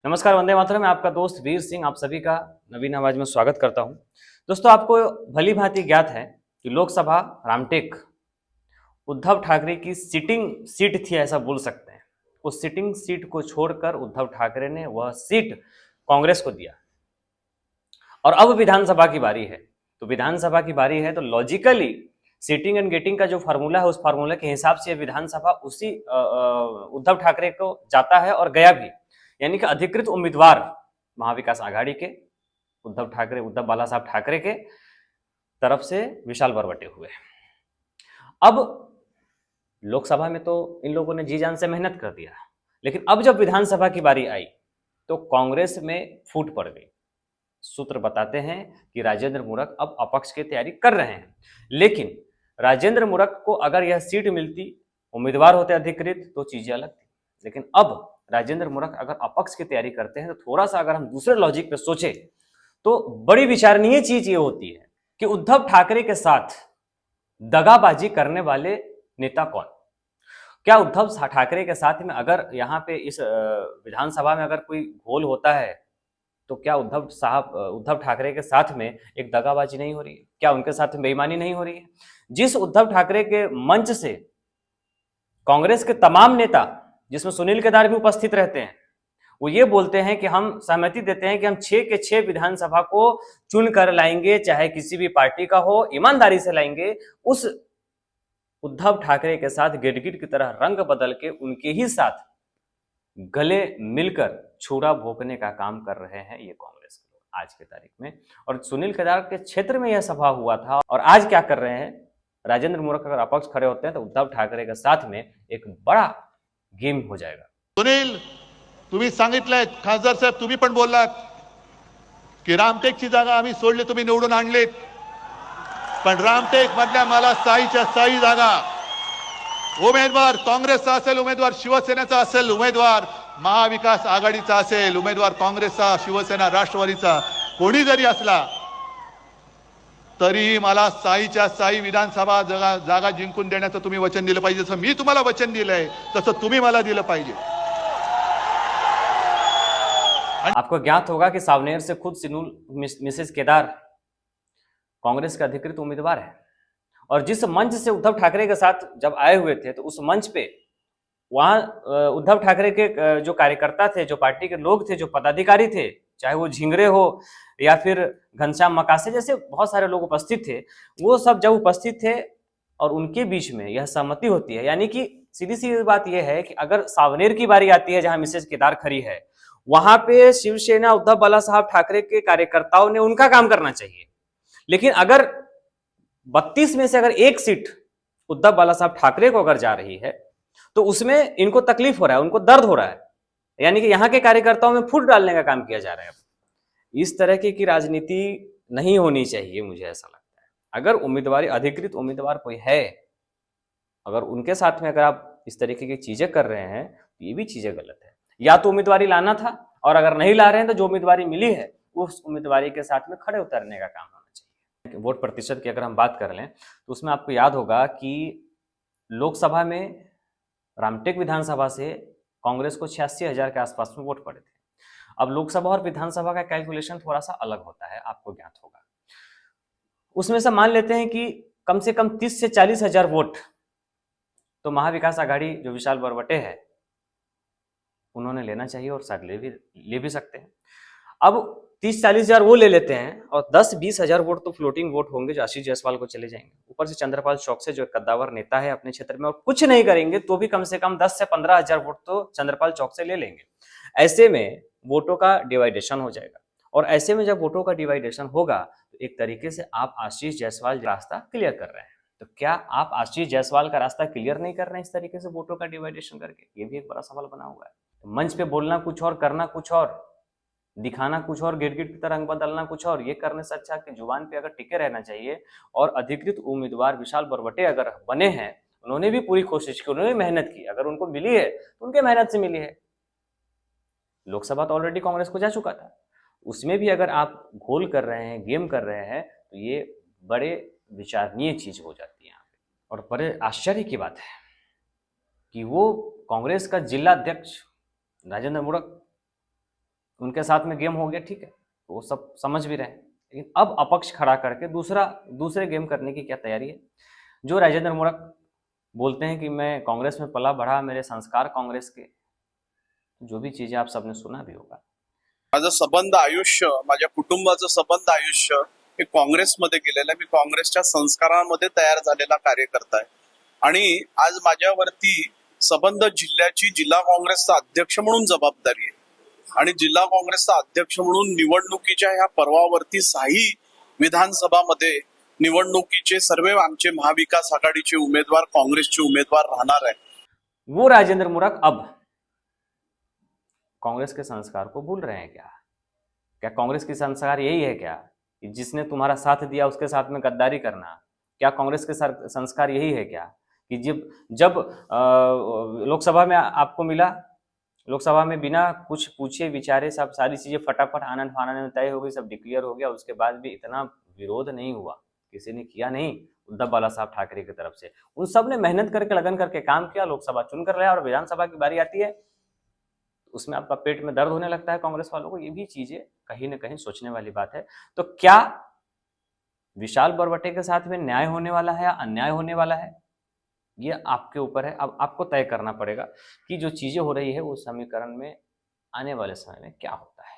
नमस्कार, वंदे मातरम। मैं आपका दोस्त वीर सिंह आप सभी का नवीन आवाज में स्वागत करता हूं। दोस्तों, आपको भली भांति ज्ञात है कि लोकसभा रामटेक उद्धव ठाकरे की सिटिंग सीट थी, ऐसा बोल सकते हैं। उस सिटिंग सीट को छोड़कर उद्धव ठाकरे ने वह सीट कांग्रेस को दिया और अब विधानसभा की बारी है। तो विधानसभा की बारी है तो लॉजिकली सीटिंग एंड गेटिंग का जो फार्मूला है, उस फार्मूला के हिसाब से विधानसभा उसी उद्धव ठाकरे को जाता है और गया भी। यानी कि अधिकृत उम्मीदवार महाविकास आघाड़ी के उद्धव बाला साहब ठाकरे के तरफ से विशाल बरवटे हुए। अब लोकसभा में तो इन लोगों ने जी जान से मेहनत कर दिया, लेकिन अब जब विधानसभा की बारी आई तो कांग्रेस में फूट पड़ गई। सूत्र बताते हैं कि राजेंद्र मूरख अब अपक्ष की तैयारी कर रहे हैं, लेकिन राजेंद्र मूरख को अगर यह सीट मिलती, उम्मीदवार होते अधिकृत, तो चीजें अलग थी। लेकिन अब राजेंद्र मूरख अगर अपक्ष की तैयारी करते हैं तो थोड़ा सा अगर हम दूसरे लॉजिक पे सोचे तो बड़ी विचारणीय चीज ये होती है कि उद्धव ठाकरे के साथ दगाबाजी करने वाले नेता कौन। क्या उद्धव ठाकरे के साथ में अगर यहाँ पे इस विधानसभा में अगर कोई घोल होता है तो क्या उद्धव ठाकरे के साथ में एक दगाबाजी नहीं हो रही है? क्या उनके साथ बेईमानी नहीं हो रही है? जिस उद्धव ठाकरे के मंच से कांग्रेस के तमाम नेता, जिसमें सुनील केदार भी उपस्थित रहते हैं, वो ये बोलते हैं कि हम सहमति देते हैं कि हम 6 के 6 विधानसभा को चुन कर लाएंगे, चाहे किसी भी पार्टी का हो, ईमानदारी से लाएंगे। उस उद्धव ठाकरे के साथ गिरगिट की तरह रंग बदल के उनके ही साथ गले मिलकर छुरा भोंकने का काम कर रहे हैं ये कांग्रेस के लोग आज की तारीख में। और सुनील केदार के क्षेत्र में यह सभा हुआ था और आज क्या कर रहे हैं, राजेंद्र मूरख अगर अपक्ष खड़े होते हैं तो उद्धव ठाकरे के साथ में एक बड़ा गेम हो जाएगा। सुनील, तुम्ही सांगितलंय, खासदार साहेब तुम्ही पण बोललात की रामटेकची जागा आम्ही सोडली, तुम्ही निवडून आणलीत, पण रामटेक मधल्या मला साईच्या साई जागा उमेदवार काँग्रेसचा असेल, उमेदवार शिवसेनेचा असेल, उमेदवार महाविकास आघाडीचा असेल, उमेदवार काँग्रेसचा, शिवसेना, राष्ट्रवादीचा कोणी जरी असला तरीही मला साईच्या साई विधानसभा जागा जिंकून देण्याचं तुम्ही वचन दिलं पाहिजे। जसं मी तुम्हाला वचन दिलंय तसं तुम्ही मला दिलं पाहिजे। आपको ज्ञात होगा कि सावनेर से खुद मिसेस केदार कांग्रेस के अधिकृत उम्मीदवार है और जिस मंच से उद्धव ठाकरे के साथ जब आए हुए थे तो उस मंच पे वहां उद्धव ठाकरे के जो कार्यकर्ता थे, जो पार्टी के लोग थे, जो पदाधिकारी थे, चाहे वो झिंगरे हो या फिर घनश्याम मकासे जैसे बहुत सारे लोग उपस्थित थे, वो सब जब उपस्थित थे और उनके बीच में यह सहमति होती है, यानी कि सीधी सी बात यह है कि अगर सावनेर की बारी आती है जहां मिसेज केदार खड़ी है, वहां पे शिवसेना उद्धव बाला साहब ठाकरे के कार्यकर्ताओं ने उनका काम करना चाहिए। लेकिन अगर 32 में से अगर एक सीट उद्धव बाला साहब ठाकरे को अगर जा रही है तो उसमें इनको तकलीफ हो रहा है, उनको दर्द हो रहा है, यानी कि यहां के कार्यकर्ताओं में फूट डालने का काम किया जा रहा है। इस तरह की राजनीति नहीं होनी चाहिए, मुझे ऐसा लगता है। अगर उम्मीदवारी अधिकृत उम्मीदवार कोई है, अगर उनके साथ में अगर आप इस तरीके की चीजें कर रहे हैं तो ये भी चीजें गलत है। या तो उम्मीदवारी लाना था, और अगर नहीं ला रहे हैं तो जो उम्मीदवारी मिली है उस उम्मीदवारी के साथ में खड़े उतरने का काम होना चाहिए। वोट प्रतिशत की अगर हम बात कर लें तो उसमें आपको याद होगा कि लोकसभा में रामटेक विधानसभा से कांग्रेस को 86,000 के आसपास में वोट पड़े थे। अब लोकसभा और विधानसभा का कैलकुलेशन थोड़ा सा अलग होता है, आपको ज्ञात होगा। उसमें से मान लेते हैं कि कम से कम 30 से 40,000 वोट तो महाविकास आघाड़ी जो विशाल बरवटे है उन्होंने लेना चाहिए और शायद ले भी सकते हैं। अब 30-40,000 वो ले लेते हैं और 10-20,000 वोट तो फ्लोटिंग वोट होंगे जो आशीष जायसवाल को चले जाएंगे। ऊपर से चंद्रपाल चौकसे जो एक कद्दावर नेता है अपने क्षेत्र में, और कुछ नहीं करेंगे तो भी कम से कम 10 से 15,000 वोट तो चंद्रपाल चौकसे ले लेंगे। ऐसे में वोटों का डिवाइडेशन हो जाएगा, और ऐसे में जब वोटों का डिवाइडेशन होगा तो एक तरीके से आप आशीष जायसवाल रास्ता क्लियर कर रहे हैं। तो क्या आप आशीष जायसवाल का रास्ता क्लियर नहीं कर रहे हैं इस तरीके से वोटों का डिवाइडेशन करके? ये भी एक बड़ा सवाल बना हुआ है। तो मंच पे बोलना कुछ और, करना कुछ और, दिखाना कुछ और, गिरगिट की तरह रंग बदलना कुछ और, ये करने से अच्छा कि जुबान पे अगर टिके रहना चाहिए। और अधिकृत उम्मीदवार विशाल बरवटे अगर बने हैं, उन्होंने भी पूरी कोशिश की, उन्होंने मेहनत की, अगर उनको मिली है तो उनके मेहनत से मिली है। लोकसभा तो ऑलरेडी कांग्रेस को जा चुका था, उसमें भी अगर आप घोल कर रहे हैं, गेम कर रहे हैं, तो ये बड़े विचारणीय चीज हो जाती है यहाँ पे। और बड़े आश्चर्य की बात है कि वो कांग्रेस का जिला अध्यक्ष राजेंद्र मूरख उनके साथ में गेम हो गया, ठीक है, वो सब समझ भी रहे हैं, लेकिन अब अपक्ष खड़ा करके दूसरे गेम करने की क्या तैयारी है? जो राजेंद्र मूरख बोलते हैं कि मैं कांग्रेस में पला बढ़ा, मेरे संस्कार कांग्रेस के, जो भी चीजें आप सबने सुना भी होगा। माझं सबंध आयुष्य, माझ्या कुटुंबाचं सबंध आयुष्य हे काँग्रेसमध्ये गेलेलं आहे. मी काँग्रेसच्या संस्कारांमध्ये तयार झालेला कार्यकर्ता आहे आणि आज माझ्यावरती सबंध जिल्ह्याची जिल्हा काँग्रेसचा अध्यक्ष म्हणून जबाबदारी आहे आणि जिल्हा काँग्रेसचा अध्यक्ष म्हणून निवडणुकीच्या ह्या पर्वावरती 6 विधानसभामध्ये निवडणुकीचे सर्व आमचे महाविकास आघाडीचे उमेदवार काँग्रेसचे उमेदवार राहणार आहे. वो राजेंद्र मूरख अब कांग्रेस के संस्कार को भूल रहे हैं क्या? क्या कांग्रेस की संस्कार यही है क्या कि जिसने तुम्हारा साथ दिया उसके साथ में गद्दारी करना? क्या कांग्रेस के संस्कार यही है क्या कि जब जब लोकसभा में आपको मिला, लोकसभा में बिना कुछ पूछे विचारे सब सारी चीजें फटाफट आनन फानन में तय हो गई, सब डिक्लेयर हो गया, उसके बाद भी इतना विरोध नहीं हुआ, किसी ने किया नहीं उद्धव बाला साहब ठाकरे की तरफ से। उन सब ने मेहनत करके लगन करके काम किया, लोकसभा चुन कर लाया, और विधानसभा की बारी आती है उसमें आपका पेट में दर्द होने लगता है कांग्रेस वालों को। ये भी चीजें कहीं ना कहीं सोचने वाली बात है। तो क्या विशाल बरबटे के साथ में न्याय होने वाला है या अन्याय होने वाला है, ये आपके ऊपर है। अब आपको तय करना पड़ेगा कि जो चीजें हो रही है उस समीकरण में आने वाले समय में क्या होता है।